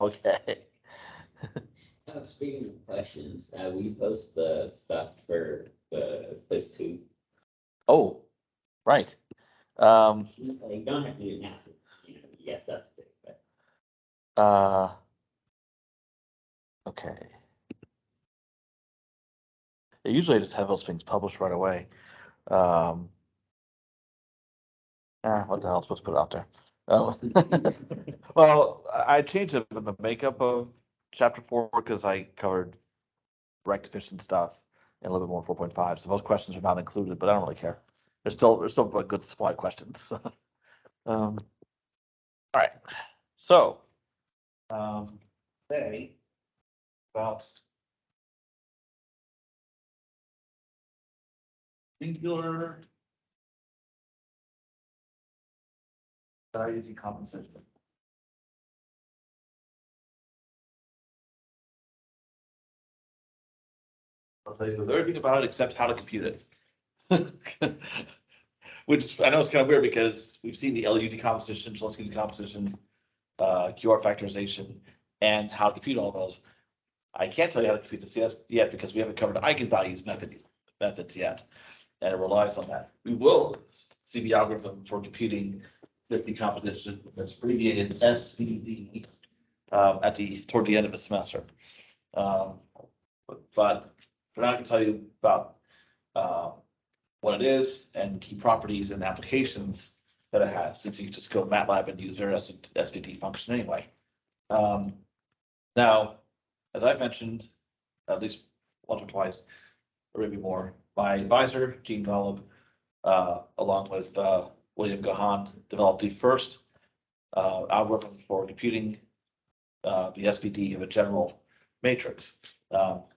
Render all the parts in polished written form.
Okay. Speaking of questions, will you post the stuff for the quiz 2? Oh, right. You don't have to do an answer, yes, that's it, but Uh, okay. Usually I just have those things published right away. What the hell, I'm supposed to put it out there? Oh. Well, I changed it in the makeup of chapter 4 because I covered rectification stuff and a little bit more 4.5. So those questions are not included, but I don't really care. There's still a good supply of questions. All right. So today about singular value decomposition. I'll tell you everything about it except how to compute it. Which I know is kind of weird because we've seen the LU decomposition, Cholesky decomposition, QR factorization, and how to compute all those. I can't tell you how to compute this yet because we haven't covered eigenvalues methods yet, and it relies on that. We will see the algorithm for computing this decomposition that's abbreviated SVD toward the end of the semester. But for now, I can tell you about what it is and key properties and applications that it has, since you can just go to MATLAB and use their SVD function anyway. Now, as I mentioned, at least once or twice, or maybe more, my advisor, Gene Golub, along with William Gahan, developed the first algorithm for computing the SVD of a general matrix.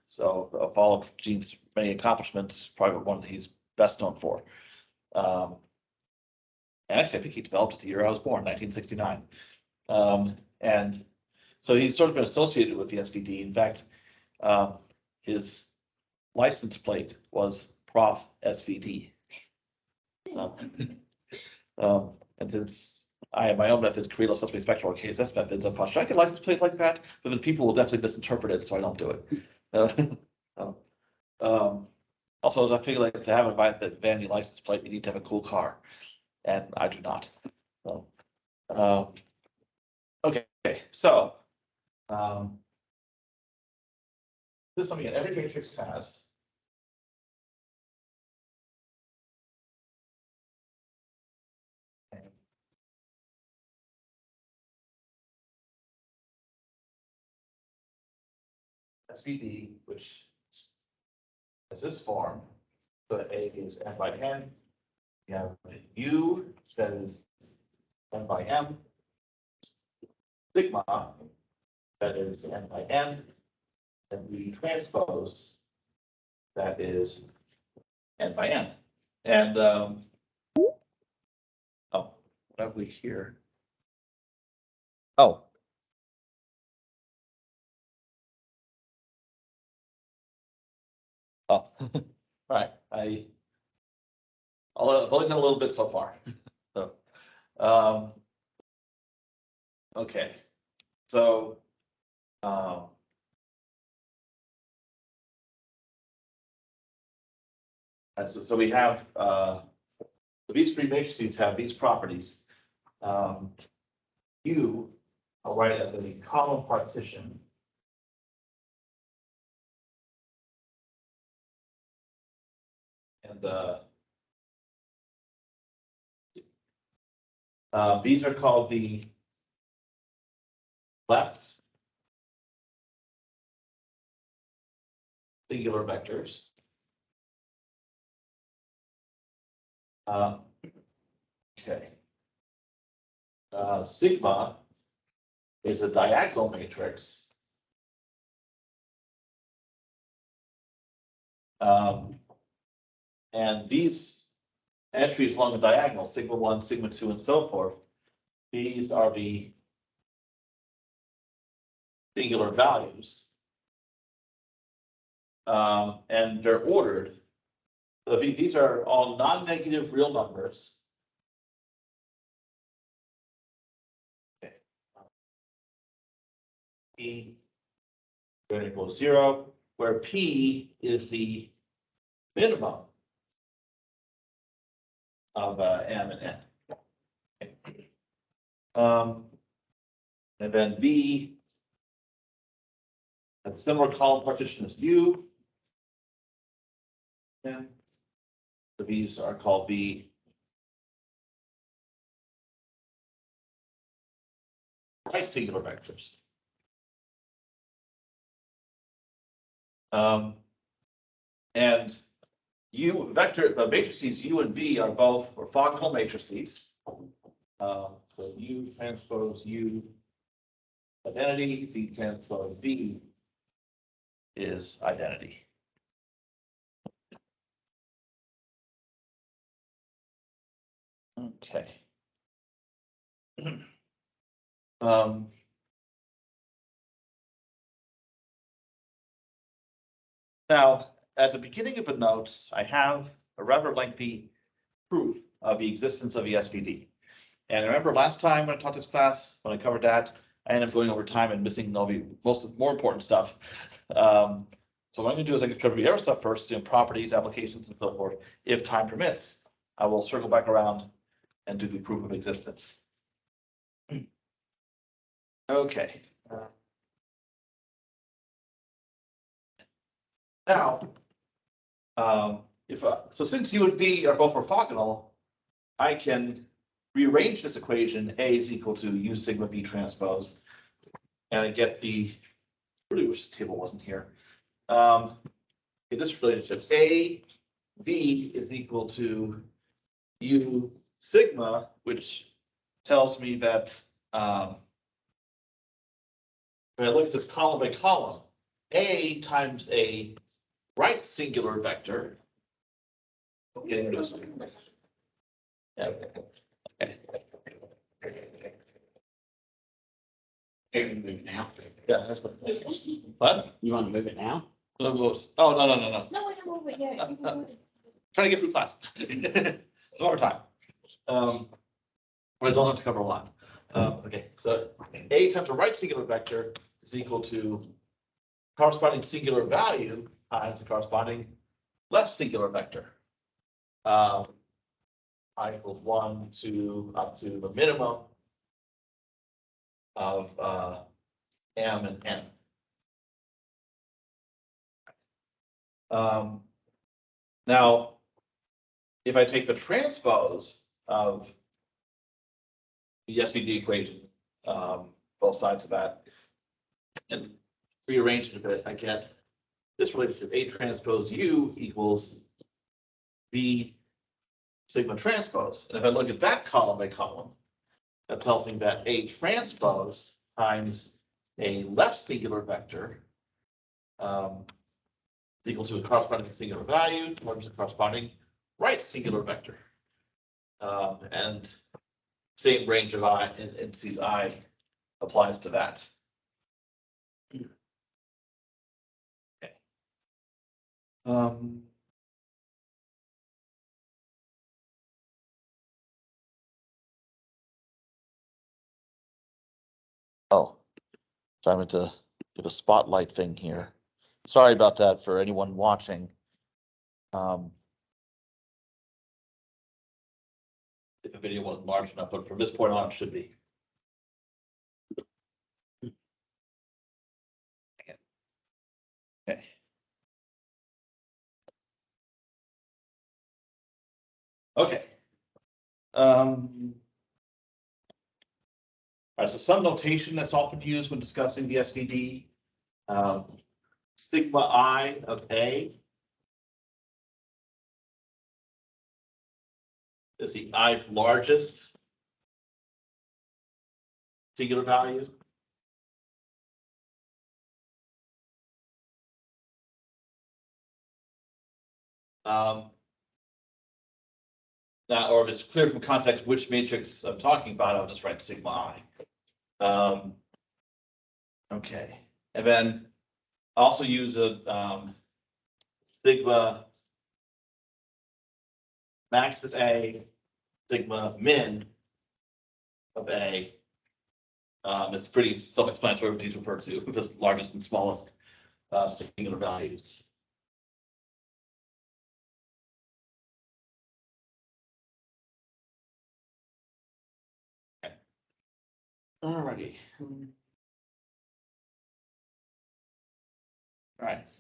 So of all of Gene's many accomplishments, probably one that he's best known for. And actually, I think he developed it the year I was born, 1969. And so he's sort of been associated with the SVD. In fact, his license plate was Prof. SVD. And since I have my own methods, Carrillo subspace spectral or KSS methods, I'm should I get a license plate like that? But then people will definitely misinterpret it, so I don't do it. Also, I feel like to have a vanity license plate, you need to have a cool car, and I do not. So, okay, so this is something that every matrix has. SVD, which is this form, so A is n by n. You have U that is n by m. Sigma that is n by n. And V transpose that is n by n. And oh, what have we here? Oh. Oh, all right. I've only done a little bit so far. So, okay. So, so we have these three matrices have these properties. U, I'll write as a column partition. And these are called the left singular vectors. Okay. Sigma is a diagonal matrix. And these entries along the diagonal, sigma 1, sigma 2, and so forth, these are the singular values. And they're ordered. These are all non-negative real numbers. Okay. P greater than or equal to 0, where P is the minimum of M and N. Okay. And then V, a similar column partition as U. And the V's are called V right singular vectors. And the matrices U and V are both orthogonal matrices. So U transpose U identity, V transpose V is identity. Okay. Now, at the beginning of the notes, I have a rather lengthy proof of the existence of the SVD. And I remember last time when I taught this class, when I covered that, I ended up going over time and missing all the more important stuff. So what I'm going to do is I'm going to cover the other stuff first, properties, applications, and so forth. If time permits, I will circle back around and do the proof of existence. Okay. Now, so since U and V are both orthogonal, I can rearrange this equation. A is equal to U sigma V transpose, and I get the, really wish this table wasn't here. In this relationship, A V is equal to U sigma, which tells me that if I look at this column by column, A times a right singular vector. Getting rid of this. Yeah. Okay. You can move now. Yeah, that's what. You want to move it now? Oh, no. No, we don't move it yet. You can move it. Trying to get through class. It's over time. But I don't have to cover a lot. Okay, so A times a right singular vector is equal to corresponding singular value times the corresponding left singular vector. I equals 1 to up to the minimum of M and N. Now, if I take the transpose of the SVD equation, both sides of that, and rearrange it a bit, I get this relationship: A transpose U equals V sigma transpose. And if I look at that column by column, that tells me that A transpose times a left singular vector is equal to a corresponding singular value times a corresponding right singular vector. And same range of I in indices I applies to that. Okay. Oh, so I meant to do the spotlight thing here. Sorry about that for anyone watching. If the video wasn't large enough, but from this point on, it should be. Okay. Okay. All right, so some notation that's often used when discussing the SVD. Sigma I of A is the ith largest singular value. Now, or if it's clear from context which matrix I'm talking about, I'll just write sigma I. Okay, and then also use a sigma max of A, sigma min of A, It's pretty self-explanatory what these refer to, the largest and smallest singular values. Okay. Alrighty. All right.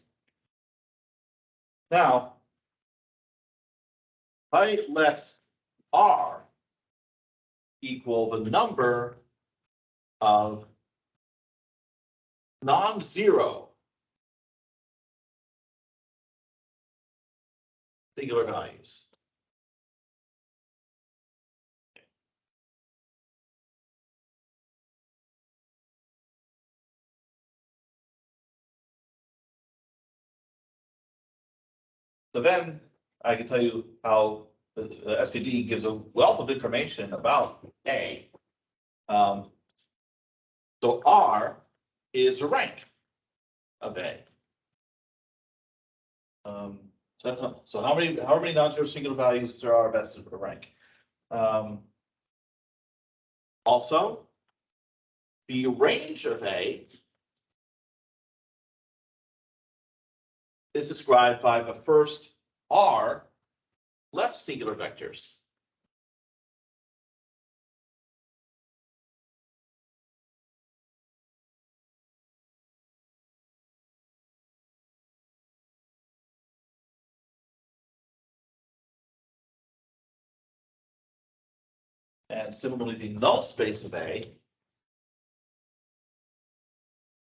Now, I let R equal the number of non-zero singular values. So then I can tell you how the SVD gives a wealth of information about A. So R is a rank of A. So that's not, so how many non-zero singular values there are, that's a rank. Also, the range of A is described by the first R left singular vectors. And similarly, the null space of A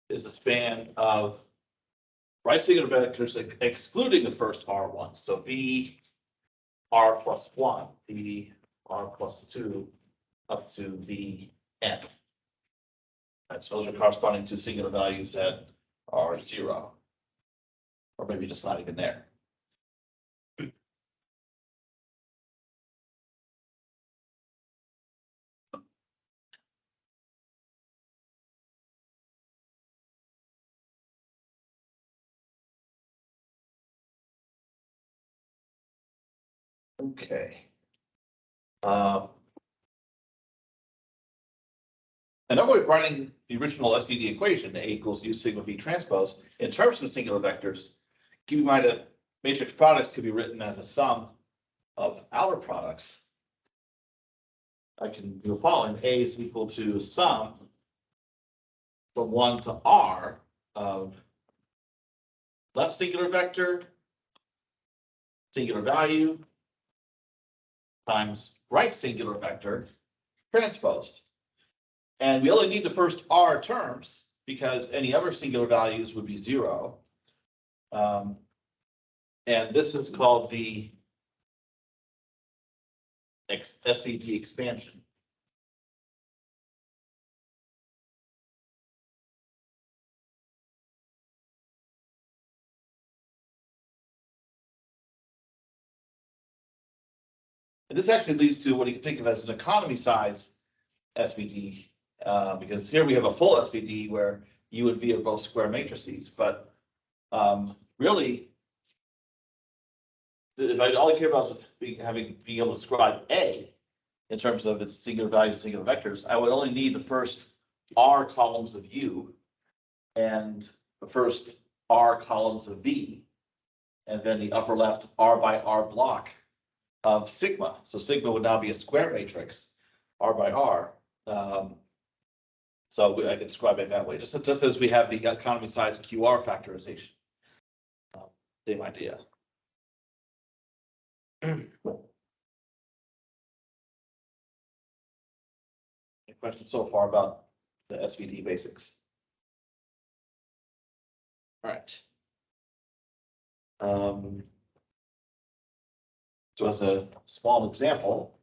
is the span of right singular vectors excluding the first R1. So V R plus 1, V R plus 2, up to V N. Right, so those are corresponding to singular values that are 0, or maybe just not even there. Okay. And we're writing the original SVD equation, A equals U sigma V transpose, in terms of singular vectors. Keep in mind that matrix products could be written as a sum of outer products. I can do the following: A is equal to sum from 1 to R of left singular vector, singular value, times right singular vector transposed. And we only need the first R terms because any other singular values would be 0. And this is called the SVD expansion. And this actually leads to what you can think of as an economy size SVD, because here we have a full SVD where U and V are both square matrices, but really, if all I care about is just being able to describe A in terms of its singular values and singular vectors, I would only need the first R columns of U and the first R columns of V, and then the upper left R by R block of sigma. So sigma would now be a square matrix, R by R. So I can describe it that way, just as we have the economy size QR factorization. Same idea. Any questions so far about the SVD basics? All right. So as a small example,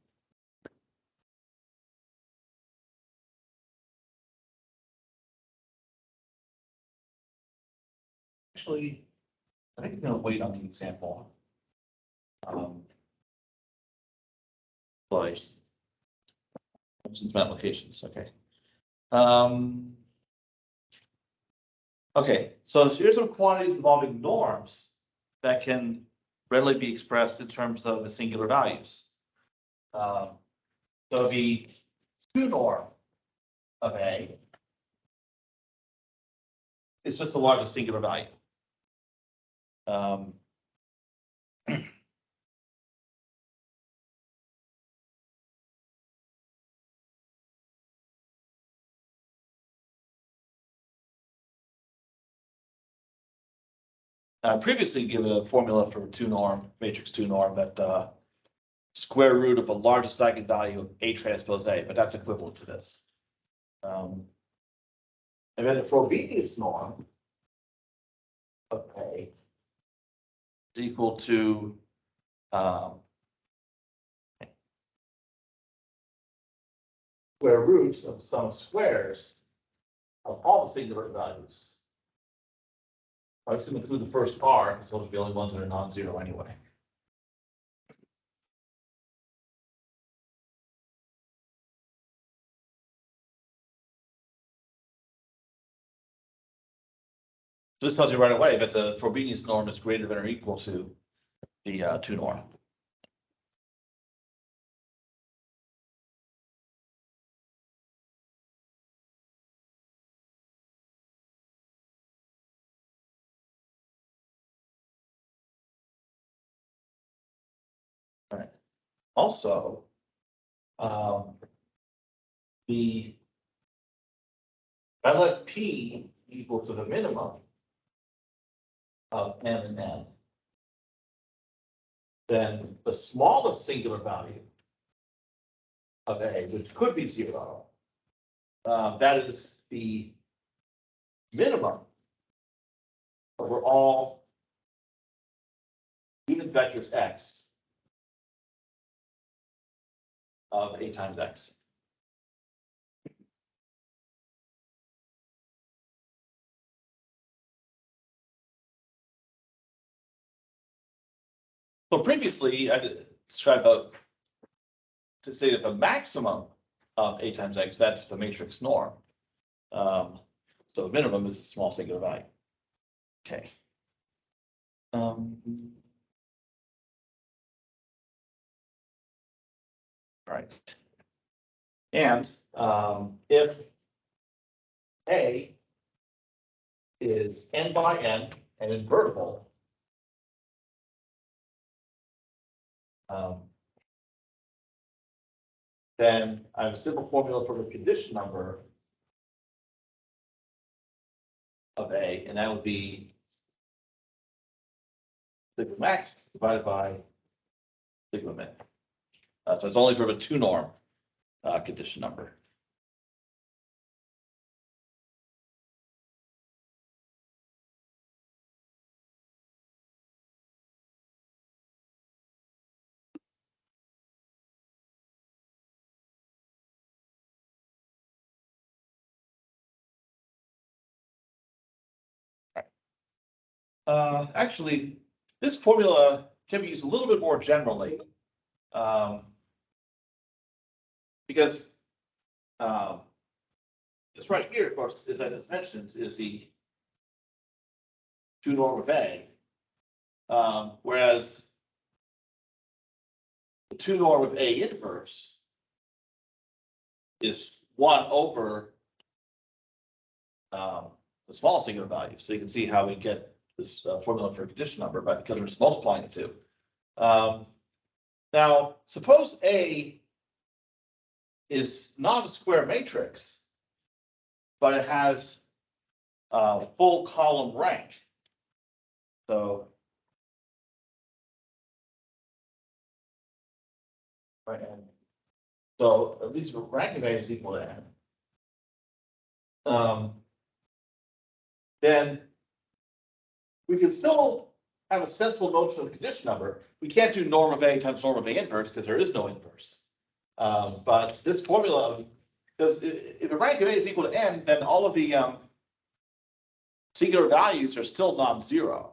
actually, I think I'm going to wait on the example. Like, some applications, okay. Okay, so here's some quantities involving norms that can readily be expressed in terms of the singular values. So the 2 norm of A is just the largest singular value. Um, previously given a formula for two norm, matrix two norm that square root of the largest eigenvalue of A transpose A, but that's equivalent to this. And then the Frobenius norm of A is equal to square roots of some squares of all the singular values. I'm just going to include the first R because those are the only ones that are non-zero anyway. So this tells you right away that the Frobenius norm is greater than or equal to the two norm. All right. Also, the I let P equal to the minimum of M and N, then the smallest singular value of A, which could be zero, that is the minimum over all unit vectors X of A times X. So previously, I did describe to say that the maximum of A times X, that's the matrix norm. So the minimum is a small singular value. Okay. All right. And if A is n by n and invertible, then I have a simple formula for the condition number of A, and that would be sigma max divided by sigma min. So it's only for a two norm condition number. Actually, this formula can be used a little bit more generally. Because this right here, of course, as I just mentioned, is the two norm of A. Whereas the two norm of A inverse is 1 over the small singular value. So you can see how we get this formula for a condition number, but because we're just multiplying the two. Now, suppose A is not a square matrix, but it has a full column rank. So, right, and so at least rank of A is equal to N. Then we can still have a sensible notion of condition number. We can't do norm of A times norm of A inverse because there is no inverse. But this formula, because if the rank of A is equal to N, then all of the singular values are still non-zero.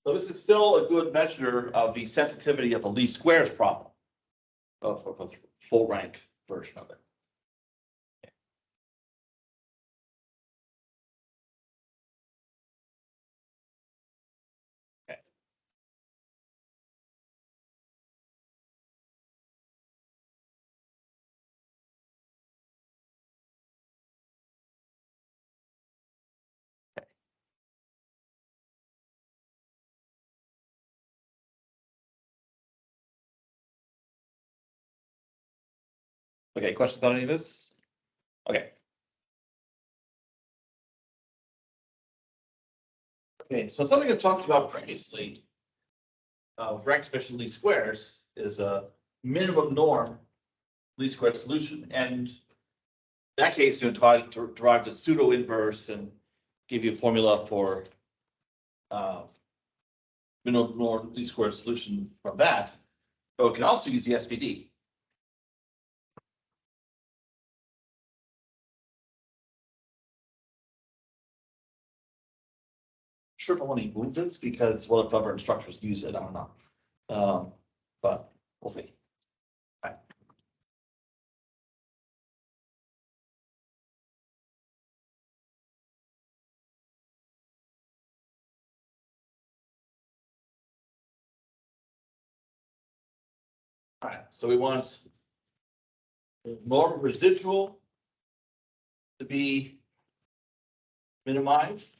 So this is still a good measure of the sensitivity of the least squares problem of a full rank version of it. Okay, questions on any of this? Okay. Okay, so something I've talked about previously for exhibition least squares is a minimum norm least square solution. And in that case, you derive the pseudo inverse and give you a formula for minimum norm least square solution from that. But we can also use the SVD. Sure don't want to move this because what if other instructors use it, I don't know. But we'll see. All right. All right, so we want norm residual to be minimized.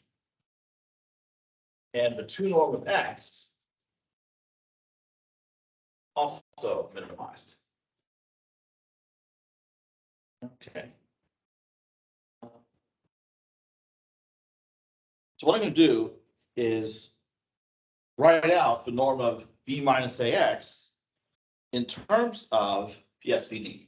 And the two norm of X also minimized. Okay. So what I'm going to do is write out the norm of B minus AX in terms of PSVD.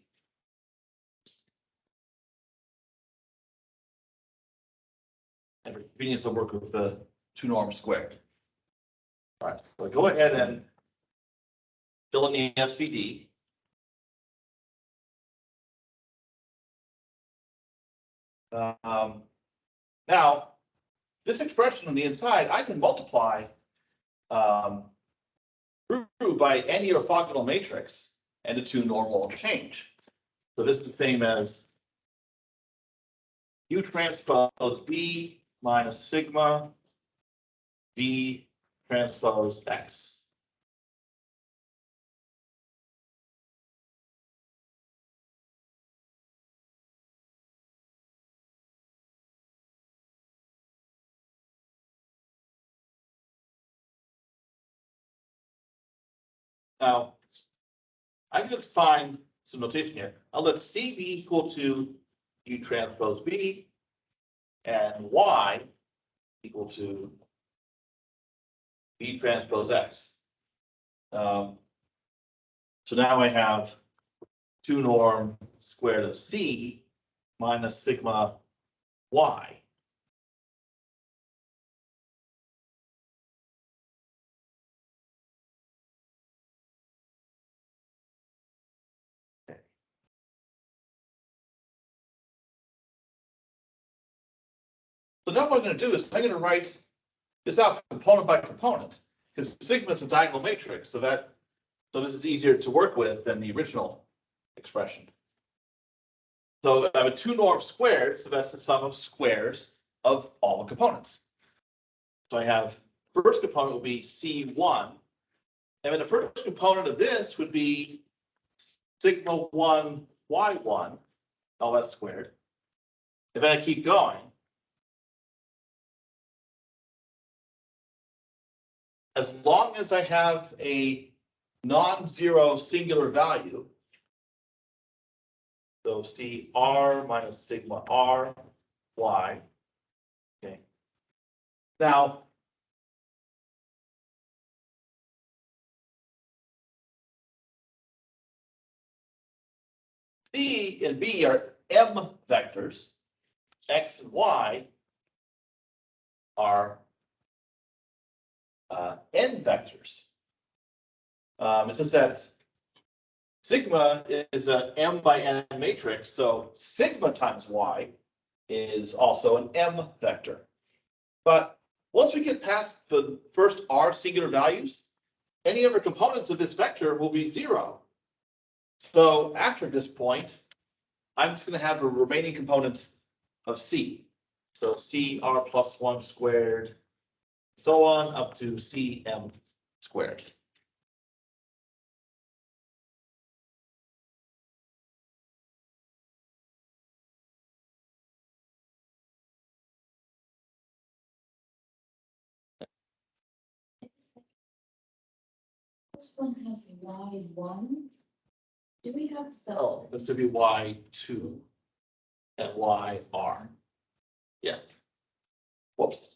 And for convenience, I'll work with the two norms squared. All right, so go ahead and fill in the SVD. Now, this expression on the inside, I can multiply through by any orthogonal matrix and the two normal change. So this is the same as U transpose B minus sigma B transpose X. Now, I'm going to find some notation here. I'll let C be equal to U transpose B and Y equal to B transpose X. So now I have two norm squared of C minus sigma Y. So now what I'm going to do is I'm going to write this out component by component because sigma is a diagonal matrix, so this is easier to work with than the original expression. So I have a two norm squared, so that's the sum of squares of all the components. So I have first component will be C1, and then the first component of this would be sigma 1 Y1, all that squared. And then I keep going. As long as I have a non-zero singular value, so C R minus sigma R Y. Okay. Now, C and B are M vectors. X and Y are N vectors. It's just that sigma is a M by N matrix, so sigma times Y is also an M vector. But once we get past the first R singular values, any other components of this vector will be zero. So after this point, I'm just going to have the remaining components of C. So CR plus 1 squared, so on up to CM squared. This one has Y1 Do we have Oh, cell? this to be Y2 and YR. Yeah. Whoops.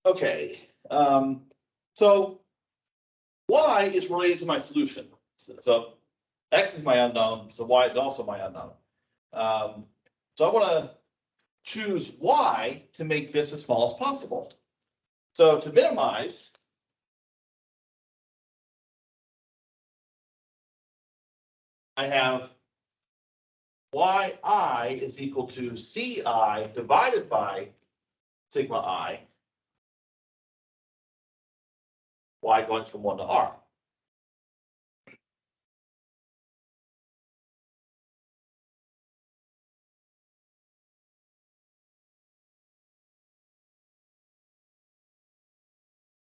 Okay, so Y is related to my solution. So X is my unknown, so Y is also my unknown. So I want to choose Y to make this as small as possible. So to minimize, I have yi is equal to ci divided by sigma I, y going from 1 to r.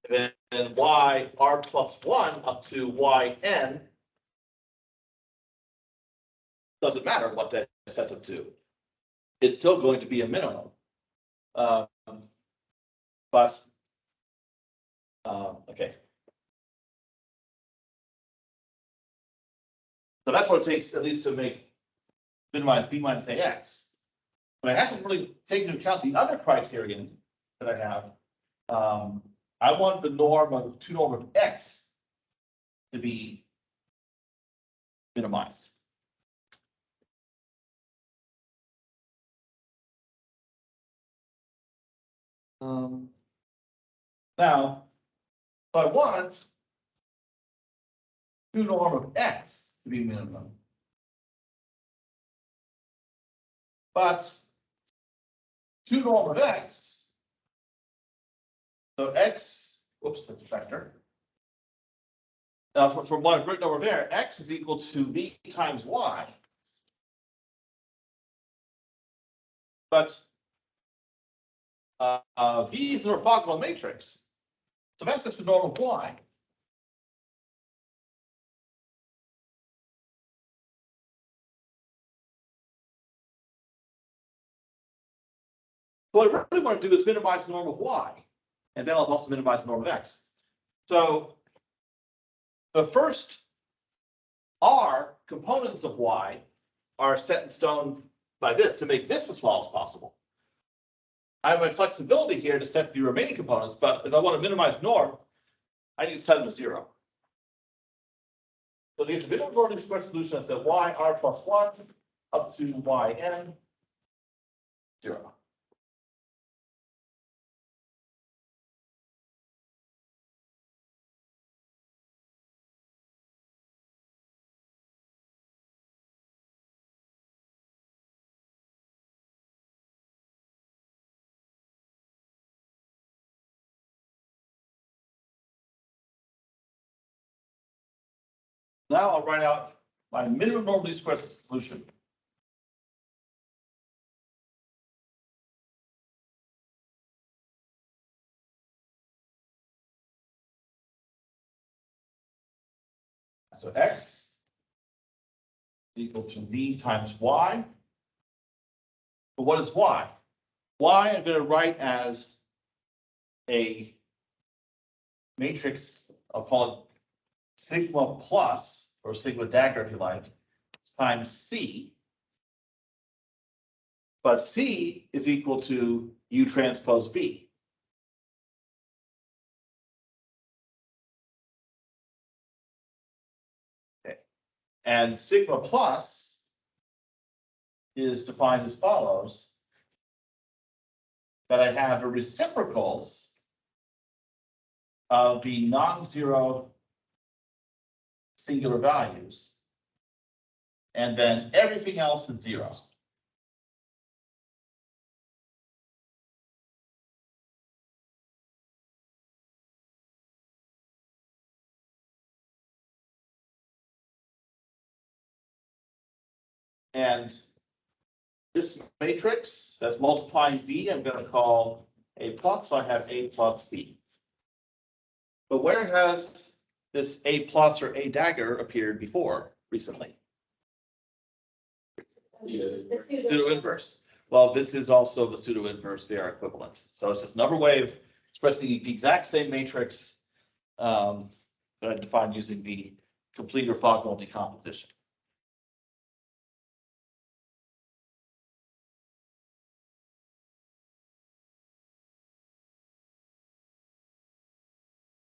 And then y r plus 1 up to yn doesn't matter what that sets up to. It's still going to be a minimum. But okay. So that's what it takes at least to make minimize b minus ax. But I haven't really taken into account the other criterion that I have. I want the norm of norm of x to be minimized. Now, so I want norm of x to be minimum. But norm of x, so x, whoops, that's a factor. For what I've written over there, x is equal to v times y. But v is an orthogonal matrix. So that's just the norm of y. So what I really want to do is minimize the norm of y, and then I'll also minimize the norm of x. So the first r components of y are set in stone by this to make this as small as possible. I have my flexibility here to set the remaining components, but if I want to minimize norm, I need to set them to 0. So the individual Gordon square solution is that y r plus 1 up to yn 0. Now I'll write out my minimum norm least square solution. So x is equal to v times y. But what is y? Y I'm going to write as a matrix, I'll call it sigma plus, or sigma dagger if you like, times c. But c is equal to u transpose v. Okay. And sigma plus is defined as follows, that I have the reciprocals of the non-zero singular values, and then everything else is 0. And this matrix that's multiplying b, I'm going to call a plus, so I have a plus b. But where has this a plus or a dagger appeared before recently? The Pseudo inverse. Well, this is also the pseudo inverse. They are equivalent. So it's just another way of expressing the exact same matrix. That I define using the complete orthogonal decomposition.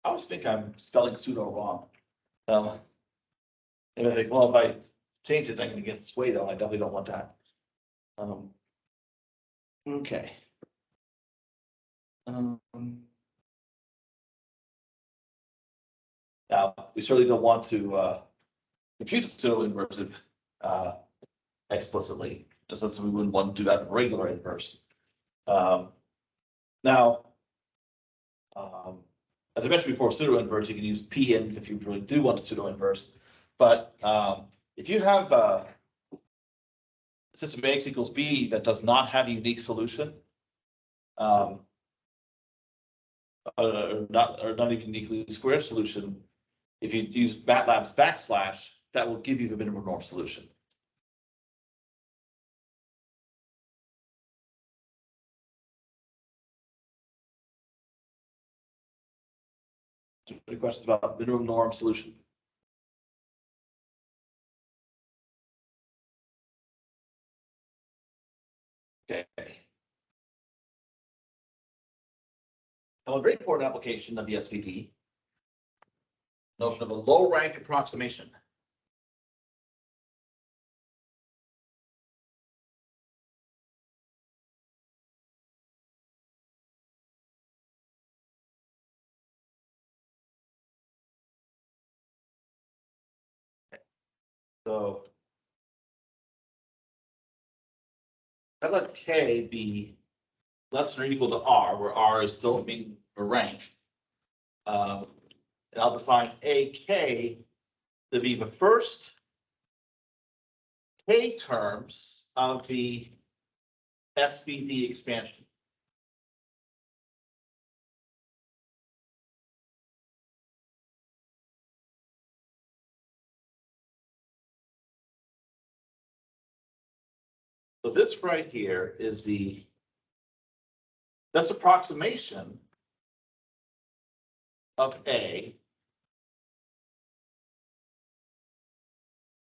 I always think I'm spelling pseudo wrong. And I think, well, if I change it, I'm gonna get swayed on. I definitely don't want that. Okay. Now, we certainly don't want to compute the pseudo inversive explicitly, just as we wouldn't want to do that in regular inverse. Now, as I mentioned before, pseudo inverse, you can use P-inf if you really do want to pseudo inverse. But if you have system X equals B that does not have a unique solution, or not even uniquely squared solution, if you use MATLAB's backslash, that will give you the minimum norm solution. Any questions about minimum norm solution? Okay. Now, a very important application of the SVD, notion of a low rank approximation. So I let K be less than or equal to R, where R is still being a rank. And I'll define AK to be the first K terms of the SVD expansion. So this right here is that's approximation of A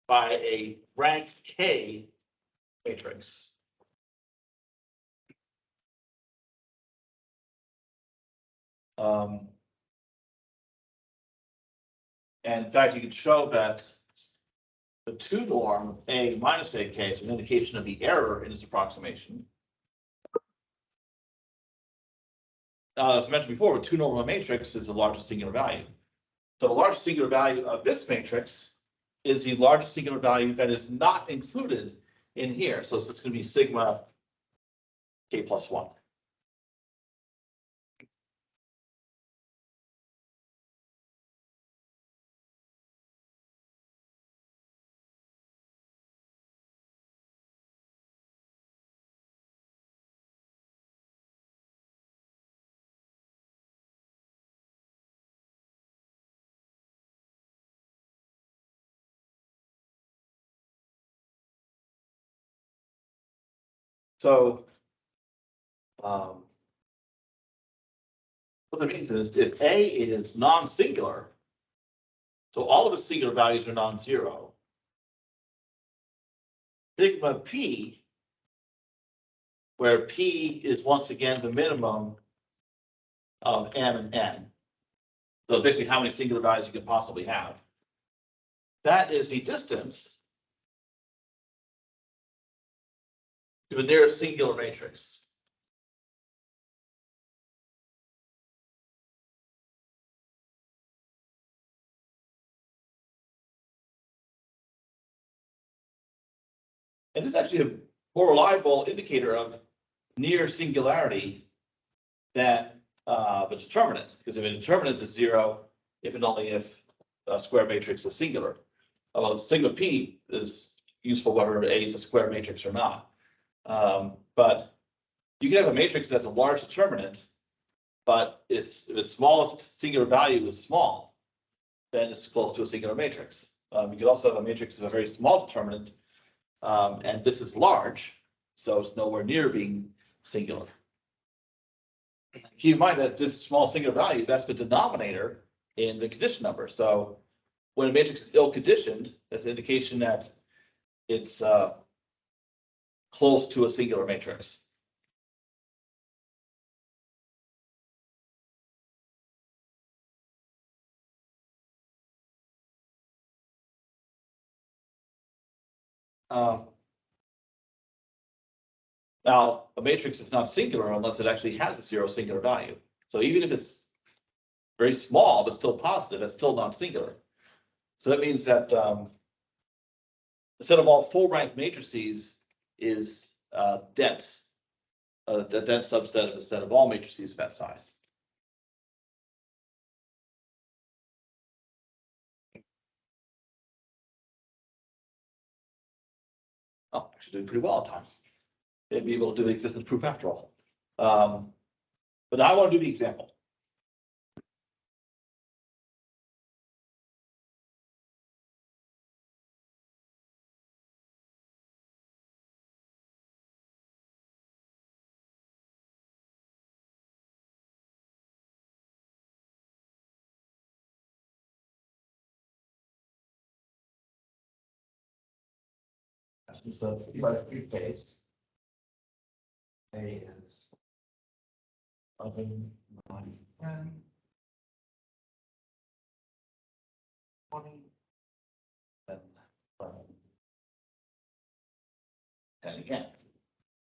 by a rank K matrix. And in fact, you can show that the 2 norm of A minus AK is an indication of the error in its approximation. As I mentioned before, a 2 norm of a matrix is the largest singular value. So the largest singular value of this matrix is the largest singular value that is not included in here. So it's going to be sigma K plus 1. So what that means is if A is non-singular, so all of the singular values are non-zero, sigma P, where P is once again the minimum of M and N. So basically how many singular values you can possibly have. That is the distance to the nearest singular matrix. And this is actually a more reliable indicator of near singularity than the determinant, because if a determinant is 0, if and only if a square matrix is singular. Although sigma P is useful whether A is a square matrix or not. But you can have a matrix that has a large determinant, but if its smallest singular value is small, then it's close to a singular matrix. You could also have a matrix of a very small determinant, and this is large, so it's nowhere near being singular. Keep in mind that this small singular value, that's the denominator in the condition number. So when a matrix is ill conditioned, that's an indication that it's close to a singular matrix. Now, a matrix is not singular unless it actually has a zero singular value. So even if it's very small, but still positive, it's still not singular. So that means that the set of all full rank matrices is dense. The dense subset of the set of all matrices of that size. Oh, actually doing pretty well at times. They'd be able to do the existence proof after all. But now I want to do the example. So if you write a three-phase, A is 11, 9, 10, 20, then 10 again.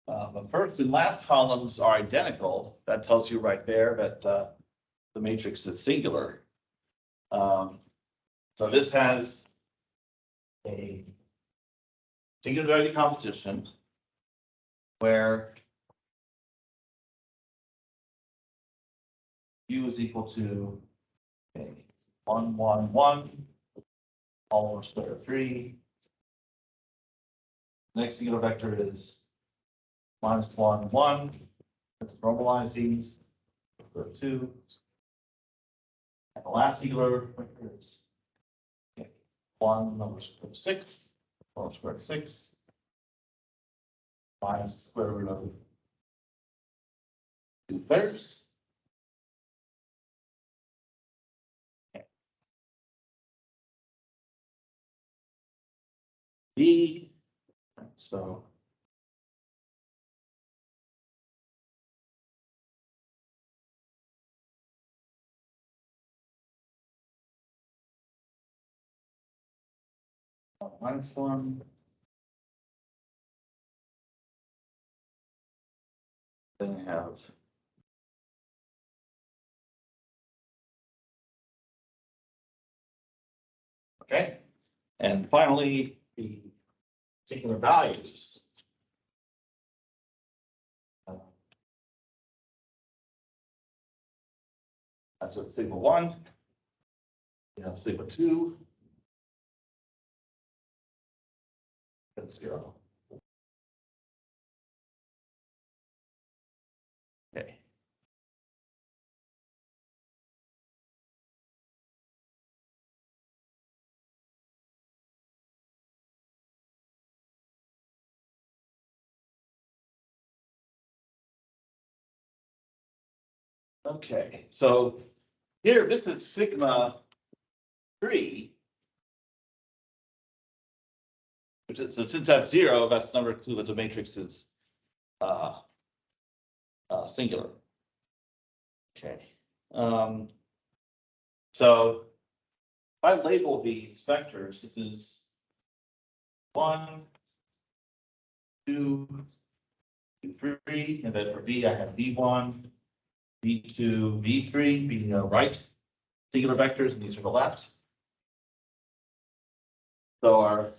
But first and last columns are identical. That tells you right there that the matrix is singular. So this has a singular value decomposition where U is equal to 1, 1, 1, all over square root of 3. Next singular vector is -1, 1. Let's normalize these. Square root of 2. And the last singular vector is 1 over square root of 6. Over square root of 6. Minus square root of 2/3. B, so -1. Then I have okay, and finally the singular values. That's just sigma 1. You have sigma 2. And 0. Okay. Okay, so here this is sigma 3. Which is, so since that's 0, that's the number two that the matrix is singular. Okay. So if I label these vectors, this is 1, 2, 3, and then for B I have V1, V2, V3 being the right singular vectors, and these are the left. So our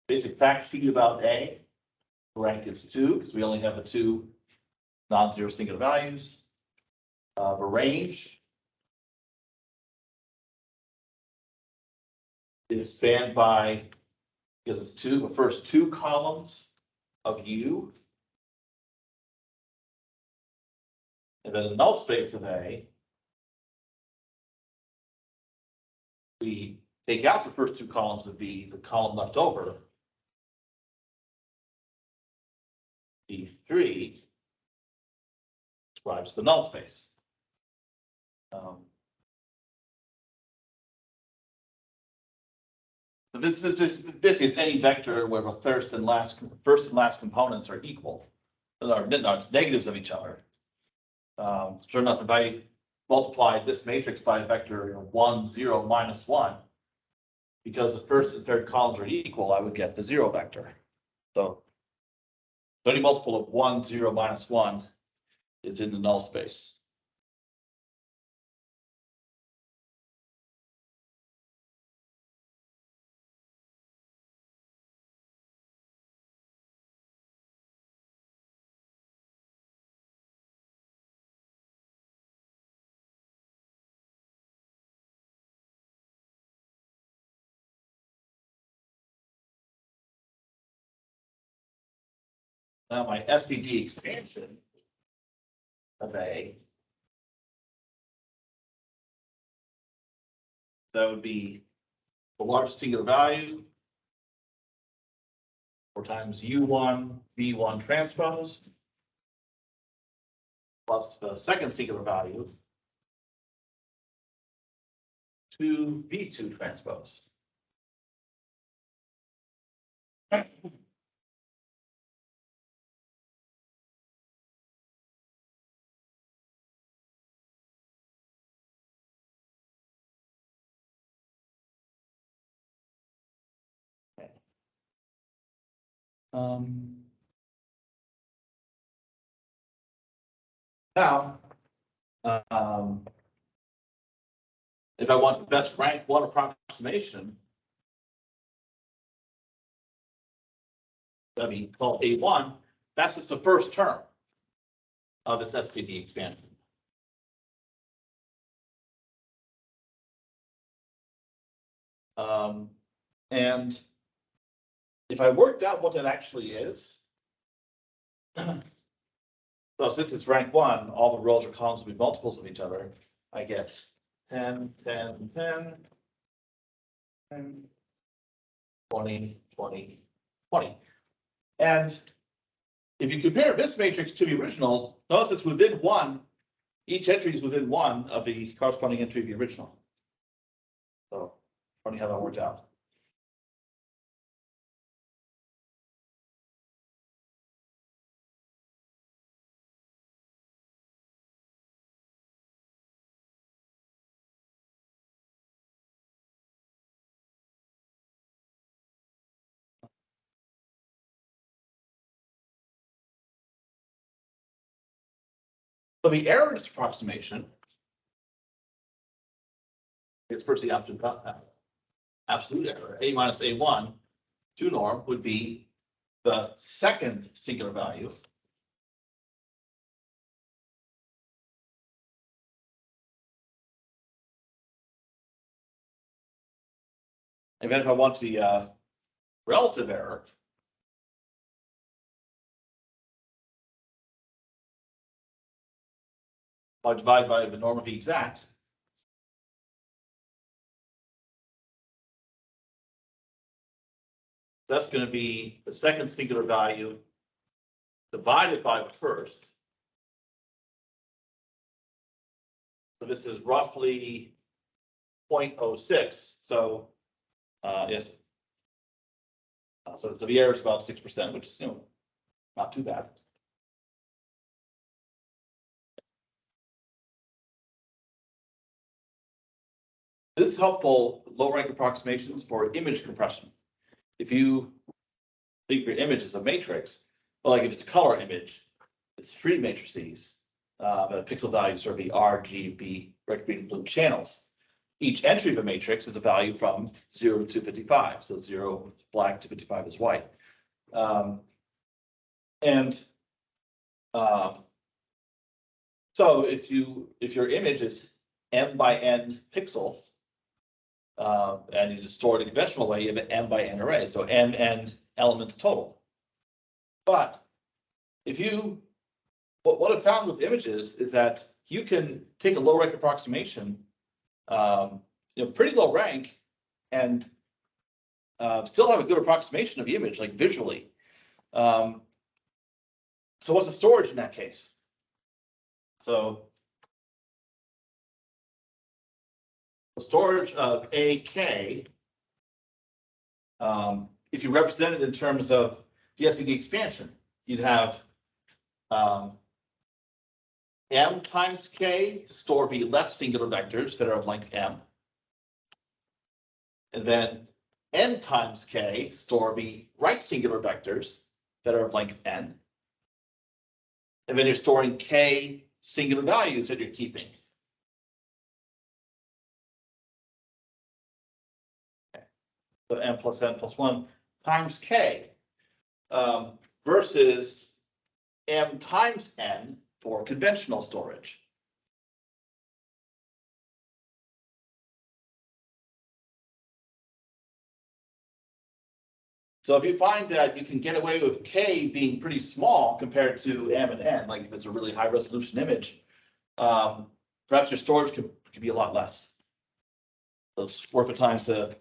basic fact sheet about A, rank is 2, because we only have the 2 non-zero singular values. The range is spanned by, because it's the first 2 columns of U. And then the null space of A, we take out the first 2 columns of B, the column left over B3 describes the null space. So basically, it's any vector where the first and last components are equal, or negatives of each other. Sure enough, if I multiply this matrix by a vector 1, 0, -1, because the first and third columns are equal, I would get the 0 vector. So any multiple of 1, 0, -1 is in the null space. Now my SVD expansion of A, that would be the largest singular value 4 times U1 V1 transpose plus the second singular value 2 V2 transpose. Now, if I want the best rank 1 approximation, that'd be called A1. That's just the first term of this SVD expansion. And if I worked out what that actually is, so since it's rank 1, all the rows or columns will be multiples of each other. I get 10, 10, 10, 10, 20, 20, 20. And if you compare this matrix to the original, notice it's within 1. Each entry is within 1 of the corresponding entry of the original. So funny how that worked out. So the error in this approximation is first the absolute error. A minus A1 to norm would be the second singular value. And then if I want the relative error, I divide by the norm of the exact. That's going to be the second singular value divided by the first. So this is roughly 0.06. So yes. So the error is about 6%, which is not too bad. This is helpful low rank approximations for image compression. If you think your image is a matrix, well, like if it's a color image, it's 3 matrices. The pixel values are the RGB, red, green, blue channels. Each entry of a matrix is a value from 0 to 55. So 0 is black to 55 is white. So if your image is m by n pixels, and you just store it in a conventional way, you have an m by n array, so n elements total. But if what I've found with images is that you can take a low rank approximation, pretty low rank, and still have a good approximation of the image, like visually. So what's the storage in that case? So the storage of AK, if you represent it in terms of the SVD expansion, you'd have M times K to store B left singular vectors that are of length M. And then N times K to store B right singular vectors that are of length N. And then you're storing K singular values that you're keeping. Okay. So M plus N plus 1 times K versus M times N for conventional storage. So if you find that you can get away with K being pretty small compared to M and N, like if it's a really high resolution image, perhaps your storage could be a lot less. So it's worth the time to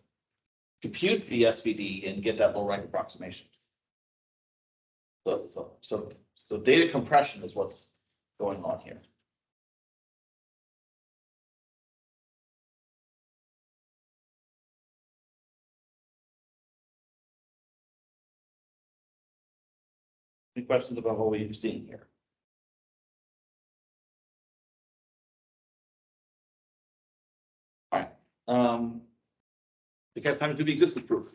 compute the SVD and get that low rank approximation. So data compression is what's going on here. Any questions about what we've seen here? All right. We have time to do the existence proof.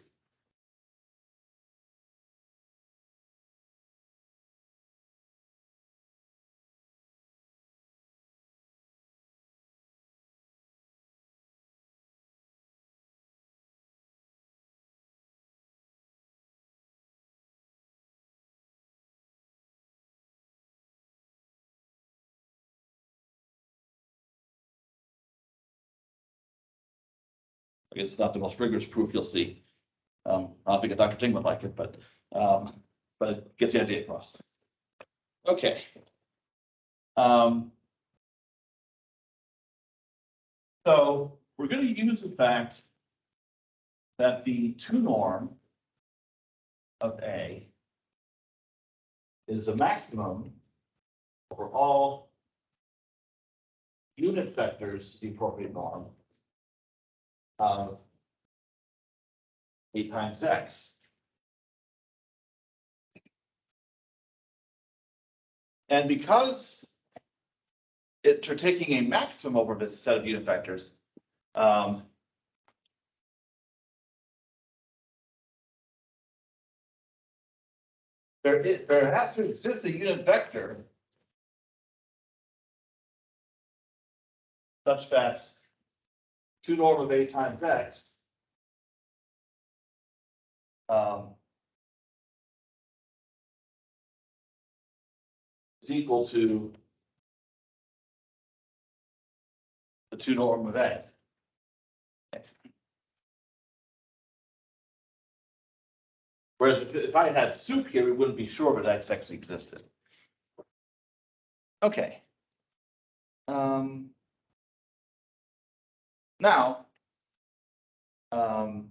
I guess it's not the most rigorous proof you'll see. I don't think Dr. Ting would like it, but it gets the idea across. Okay. So we're going to use the fact that the 2 norm of A is a maximum over all unit vectors, the appropriate norm of A times X. And because we're taking a maximum over this set of unit vectors, there has to exist a unit vector such that 2 norm of A times X is equal to the 2 norm of A. Whereas if I had soup here, we wouldn't be sure that X actually existed. Okay. Now, and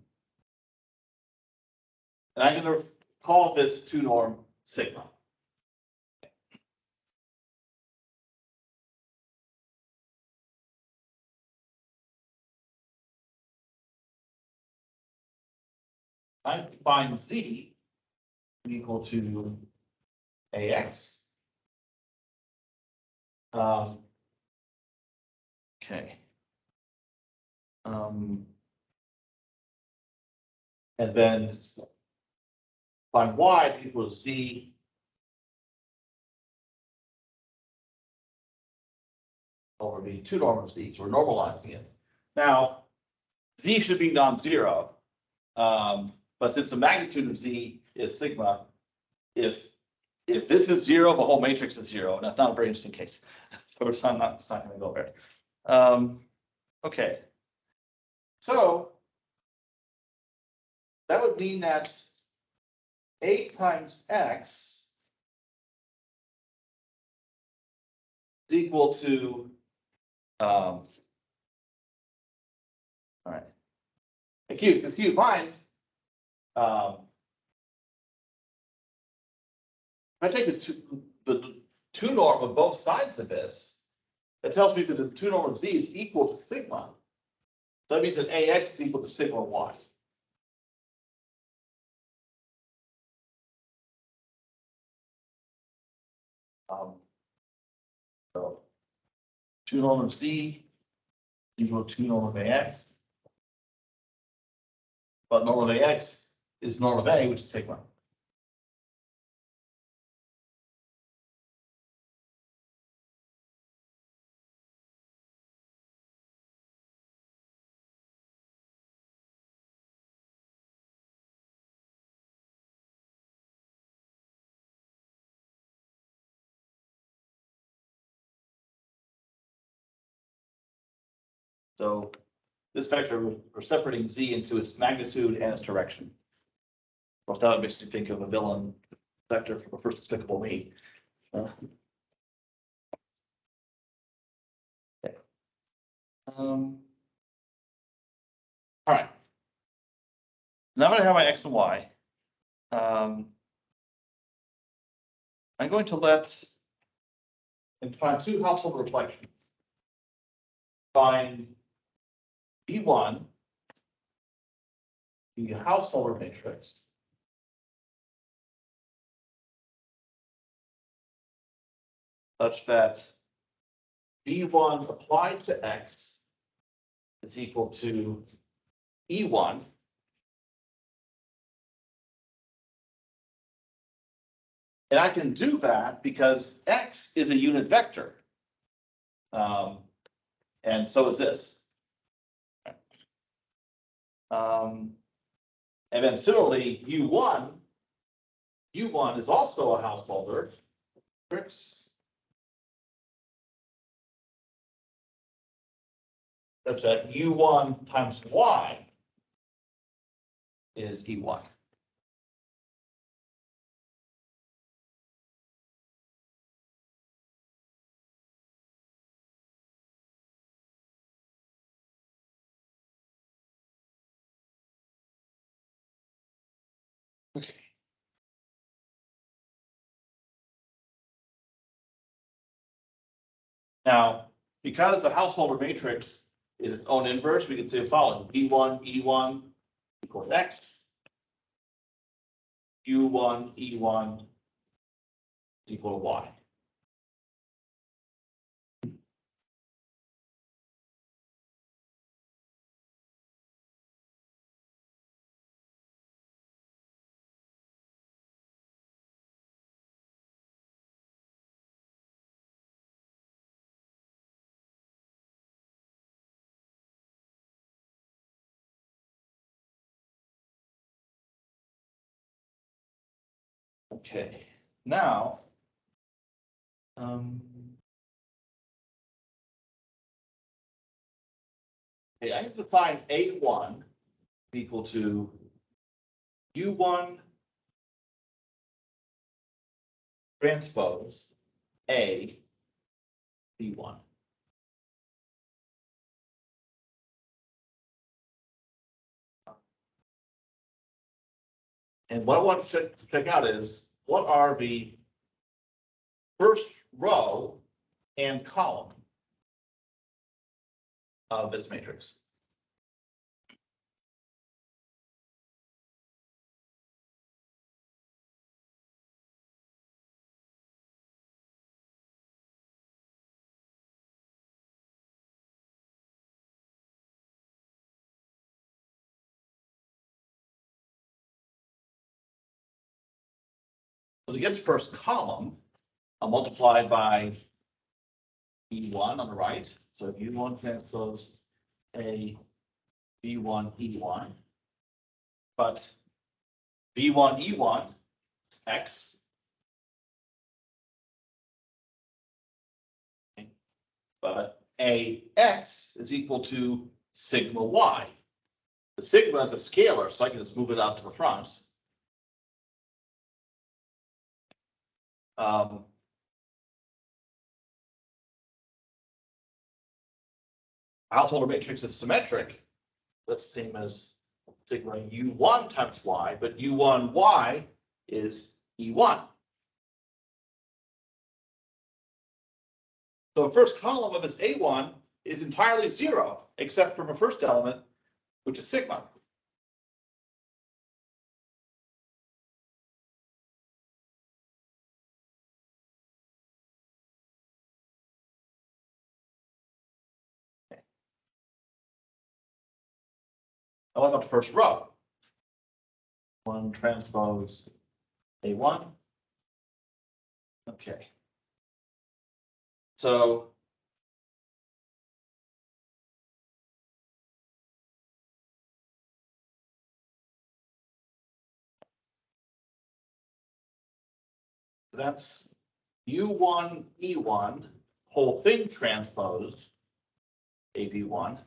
I'm going to call this 2 norm sigma. I find Z equal to AX. Okay. And then find Y equals Z over the 2 norm of Z. So we're normalizing it. Now, Z should be non-zero. But since the magnitude of Z is sigma, if this is 0, the whole matrix is 0, and that's not a very interesting case. So it's not going to go there. Okay. So that would mean that A times X is equal to all right. Keep in mind, if I take the two norm of both sides of this, it tells me that the two norm of z is equal to sigma. So that means that AX is equal to sigma Y. So two norm of Z equal to two norm of AX. But norm of AX is norm of A, which is sigma. So this vector, we're separating Z into its magnitude and its direction. Well, that makes me think of a villain vector from a First Despicable Me. Okay. All right. Now that I have my X and Y, I'm going to find two household reflections. Find B1, the householder matrix. Such that B1 applied to X is equal to E1. And I can do that because X is a unit vector. And so is this. And then similarly, U1 is also a householder matrix. Such that U1 times Y is E1. Okay. Now, because the householder matrix is its own inverse, we can say the following: B1 E1 equals X, U1 E1 is equal to Y. Okay, now, okay, I need to find A1 equal to U1 transpose A B1. And what I want to check out is what are the first row and column of this matrix. So to get the first column, I'll multiply by E1 on the right. So U1 transpose A B1 E1. But B1 E1 is X. But AX is equal to sigma Y. The sigma is a scalar, so I can just move it out to the front. Householder matrix is symmetric. That's the same as sigma U1 times Y, but U1 Y is E1. So the first column of this A1 is entirely zero, except for the first element, which is sigma. Now what about the first row? 1 transpose A1. Okay. So that's U1, E1, whole thing transpose AB1,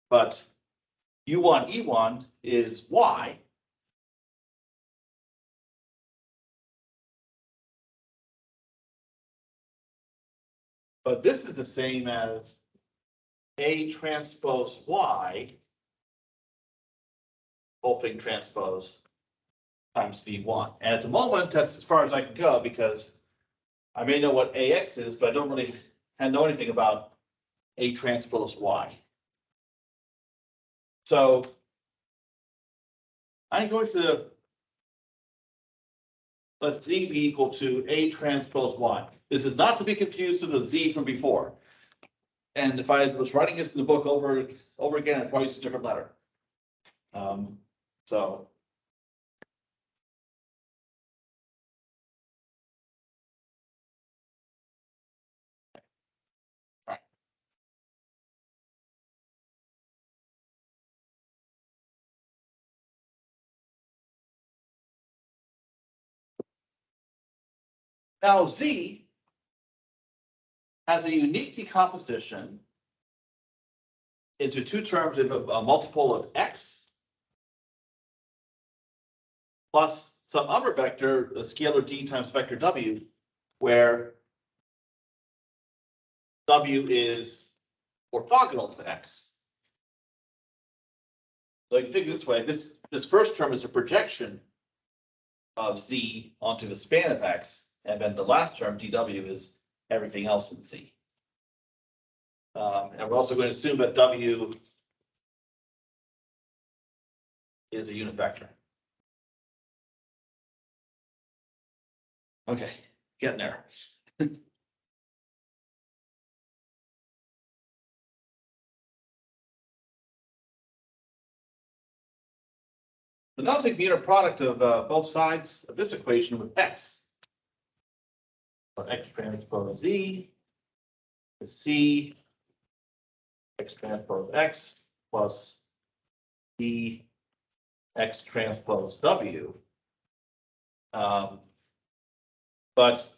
but U1, E1 is Y. But this is the same as A transpose Y, whole thing transpose times V1. And at the moment, that's as far as I can go because I may know what AX is, but I don't really know anything about A transpose Y. So I'm going to let Z be equal to A transpose Y. This is not to be confused with the Z from before. And if I was writing this in the book over again, I'd probably use a different letter. So now Z has a unique decomposition into two terms of a multiple of X plus some other vector, a scalar D times vector W, where W is orthogonal to X. So you can think this way, this first term is a projection of Z onto the span of X, and then the last term, DW, is everything else in Z. And we're also going to assume that W is a unit vector. Okay, getting there. But now take the inner product of both sides of this equation with X. So X transpose Z is C X transpose X plus D X transpose W. But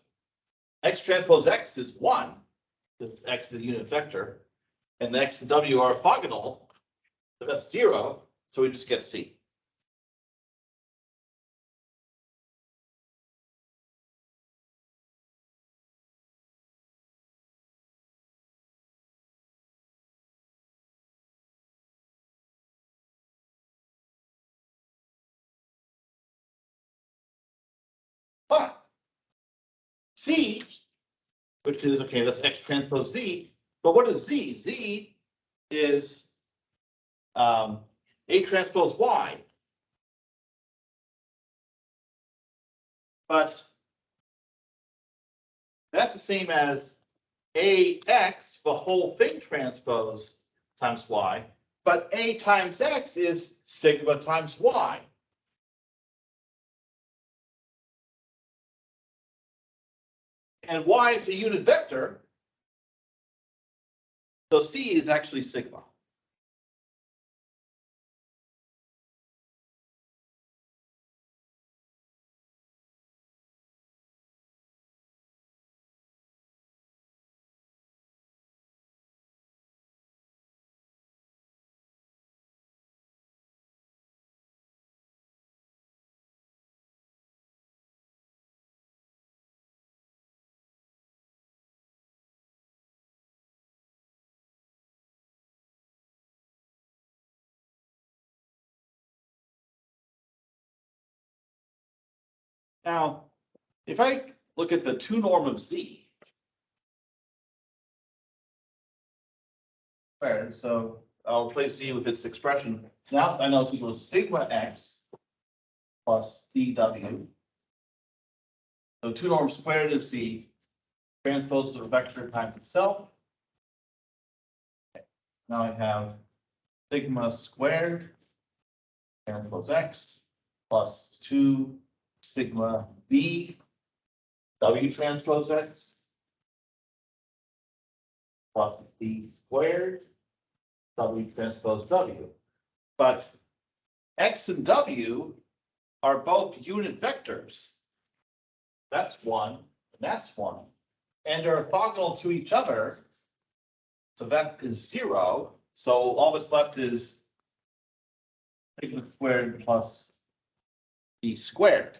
X transpose X is 1, because X is a unit vector, and X and W are orthogonal, so that's 0, so we just get C. But C, which is, okay, that's X transpose Z, but what is Z? Z is A transpose Y. But that's the same as AX, the whole thing transpose times Y, but A times X is sigma times Y. And Y is a unit vector, so C is actually sigma. Now, if I look at the 2 norm of Z, squared, so I'll replace Z with its expression. Now I know it's equal to sigma x plus dw. So 2 norms squared is the transpose of a vector times itself. Now I have sigma squared transpose x plus 2 sigma b w transpose x plus b squared w transpose w. But x and w are both unit vectors. That's one, and that's one. And they're orthogonal to each other. So that is 0. So all that's left is sigma squared plus b squared.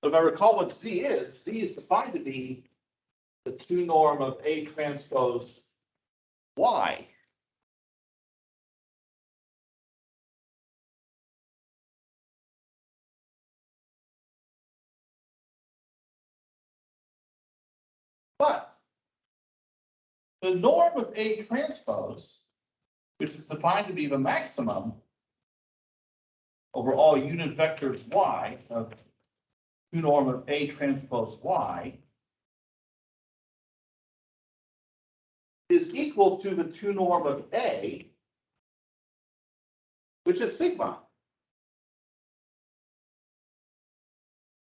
If I recall what Z is defined to be the 2 norm of A transpose Y. But the norm of A transpose, which is defined to be the maximum over all unit vectors Y of 2 norm of A transpose Y, is equal to the 2 norm of A, which is sigma.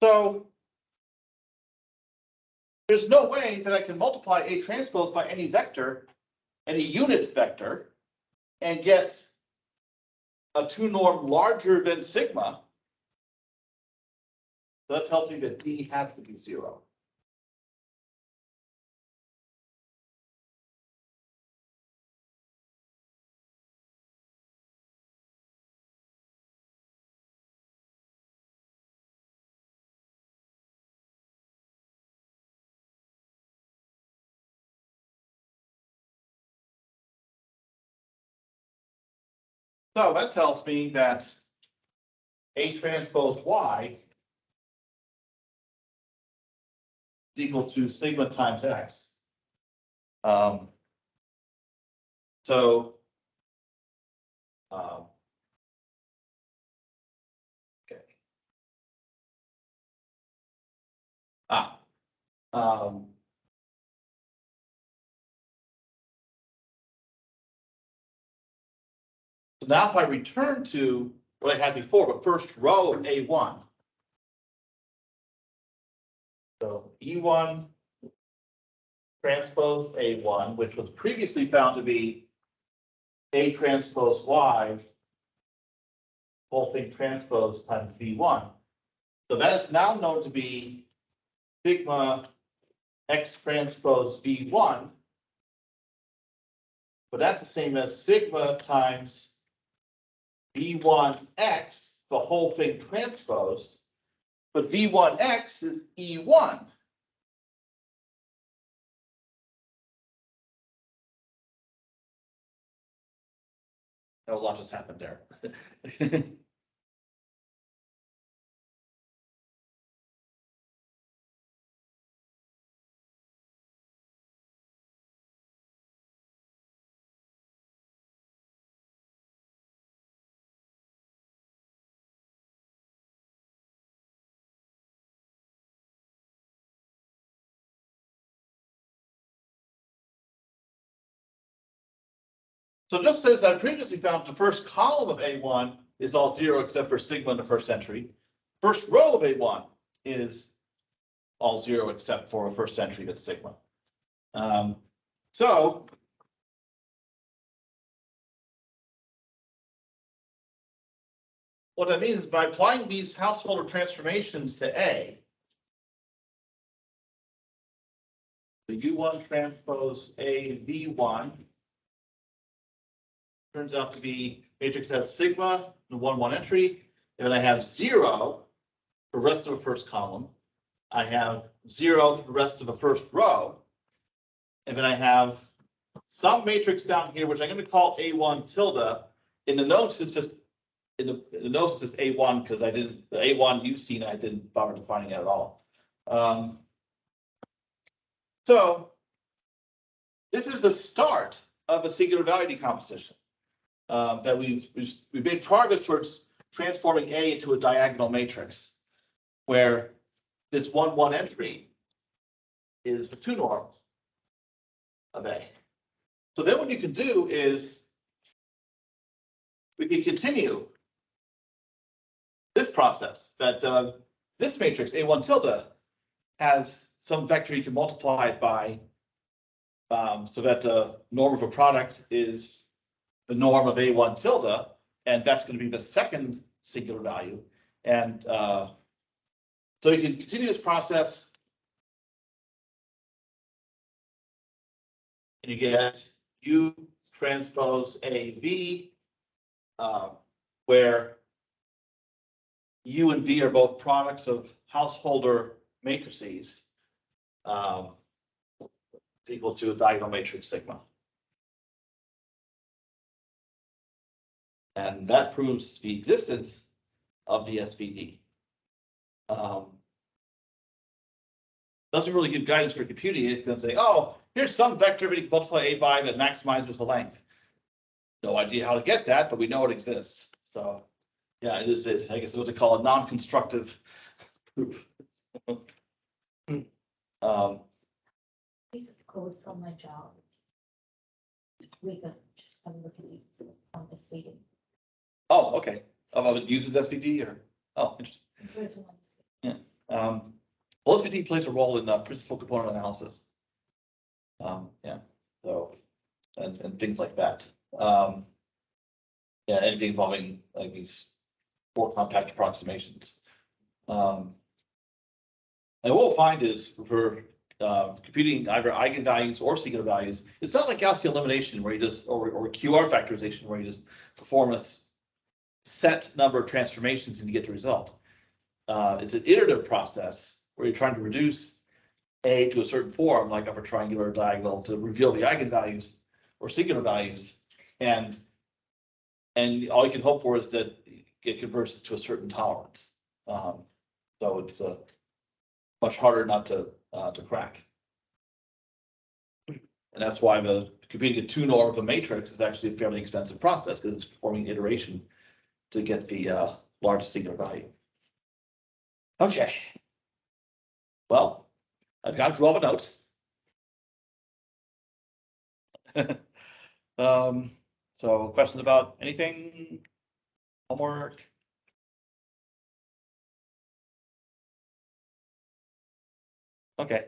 So there's no way that I can multiply A transpose by any vector, any unit vector, and get a 2 norm larger than sigma. That tells me that D has to be 0. So that tells me that A transpose Y is equal to sigma times X. So okay. So now if I return to what I had before, the first row of A1. So E1 transpose A1, which was previously found to be A transpose Y, whole thing transpose times V1. So that is now known to be sigma X transpose V1. But that's the same as sigma times V1X, the whole thing transposed. But V1X is E1. A lot just happened there. So just as I previously found, the first column of A1 is all 0 except for sigma in the first entry. First row of A1 is all 0 except for a first entry that's sigma. So what that means is by applying these householder transformations to A, the U1 transpose A V1 turns out to be matrix has sigma, the 1, entry, and I have 0 for the rest of the first column. I have 0 for the rest of the first row. And then I have some matrix down here, which I'm going to call A1 tilde. In the notes, it's just in the notes it's A1, because I didn't, the A1 you've seen, I didn't bother defining it at all. So this is the start of a singular value decomposition. That we've made progress towards transforming A into a diagonal matrix, where this 1, 1 entry is the 2 norm of A. So then what you can do is we can continue this process that this matrix A1 tilde has some vector you can multiply it by, so that the norm of a product is the norm of A1 tilde, and that's going to be the second singular value. And so you can continue this process, and you get U transpose AB, where U and V are both products of householder matrices, equal to a diagonal matrix sigma. And that proves the existence of the SVD. Doesn't really give guidance for computing it. It can say, oh, here's some vector we can multiply A by that maximizes the length. No idea how to get that, but we know it exists. So yeah, it is, I guess it's what they call a non-constructive proof. Piece of code from my job. We could just have a look at it on this meeting. Oh, okay. It uses SVD or, oh, interesting. Yeah. Well, SVD plays a role in principal component analysis. Yeah, so, and things like that. Yeah, anything involving like these more compact approximations. And what we'll find is for computing either eigenvalues or singular values, it's not like Gaussian elimination where you just, or QR factorization where you just perform a set number of transformations and you get the result. It's an iterative process where you're trying to reduce A to a certain form, like of a triangular diagonal, to reveal the eigenvalues or singular values, and all you can hope for is that it converges to a certain tolerance. So it's much harder not to crack, and that's why the computing a 2 norm of a matrix is actually a fairly expensive process, because it's performing iteration to get the largest singular value. Okay. Well, I've gone through all the notes. So questions about anything? Homework? Okay.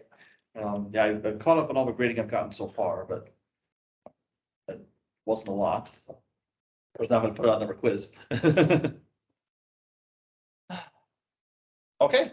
Yeah, I've caught up on all the grading I've gotten so far, but it wasn't a lot. So I was not going to put it on another quiz. Okay.